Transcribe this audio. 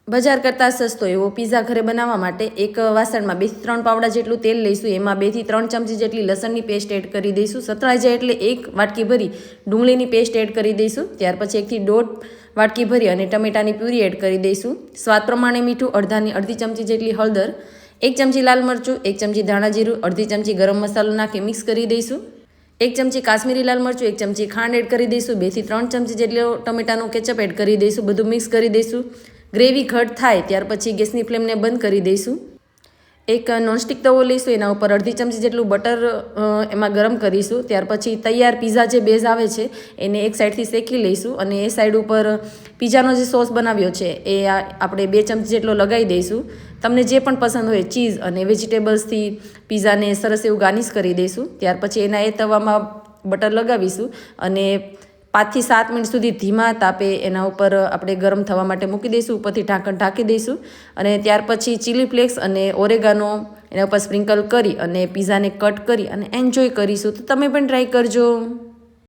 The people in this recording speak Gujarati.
બજાર કરતાં સસ્તો એવો પીઝા ઘરે બનાવવા માટે એક વાસણમાં 2 થી 3 પાવડા જેટલું તેલ લઈશું. એમાં 2 થી 3 ચમચી જેટલી લસણની પેસ્ટ એડ કરી દઈશું. સતળાઈ જાય એટલે 1 વાટકી ભરી ડુંગળીની પેસ્ટ એડ કરી દઈશું. ત્યાર પછી 1 થી 1.5 વાટકી ભરી અને ટમેટાની પ્યુરી એડ કરી દઈશું. સ્વાદ પ્રમાણે મીઠું, અડધી ચમચી જેટલી હળદર, 1 ચમચી લાલ મરચું, 1 ચમચી ધાણા જીરું, અડધી ચમચી ગરમ મસાલો નાખી મિક્સ કરી દઈશું. 1 ચમચી કાશ્મીરી લાલ મરચું, 1 ચમચી ખાંડ એડ કરી દઈશું. 2 થી 3 ચમચી જેટલો ટમેટાનો કેચઅપ એડ કરી દઈશું. બધું મિક્સ કરી દઈશું. ગ્રેવી ઘટ થાય ત્યાર પછી ગેસની ફ્લેમને બંધ કરી દઈશું. એક નોનસ્ટિક તવો લઈશું. એના ઉપર અડધી ચમચી જેટલું બટર એમાં ગરમ કરીશું. ત્યાર પછી તૈયાર પીઝા જે બેઝ આવે છે એને એક સાઈડથી શેકી લઈશું અને એ સાઈડ ઉપર પીઝાનો જે સોસ બનાવ્યો છે એ આપણે 2 ચમચી જેટલો લગાવી દઈશું. તમને જે પણ પસંદ હોય ચીઝ અને વેજીટેબલ્સથી પીઝાને સરસ એવું ગાર્નિશ કરી દઈશું. ત્યાર પછી એના એ તવામાં બટર લગાવીશું અને 5 થી 7 મિનિટ સુધી ધીમા તાપે એના ઉપર આપણે ગરમ થવા માટે મૂકી દઈશું. ઉપરથી ઢાંકણ ઢાંકી દઈશું અને ત્યાર પછી ચીલી ફ્લેક્સ અને ઓરેગાનો એના ઉપર સ્પ્રિંકલ કરી અને પીઝાને કટ કરી અને એન્જોય કરીશું. તો તમે પણ ટ્રાય કરજો.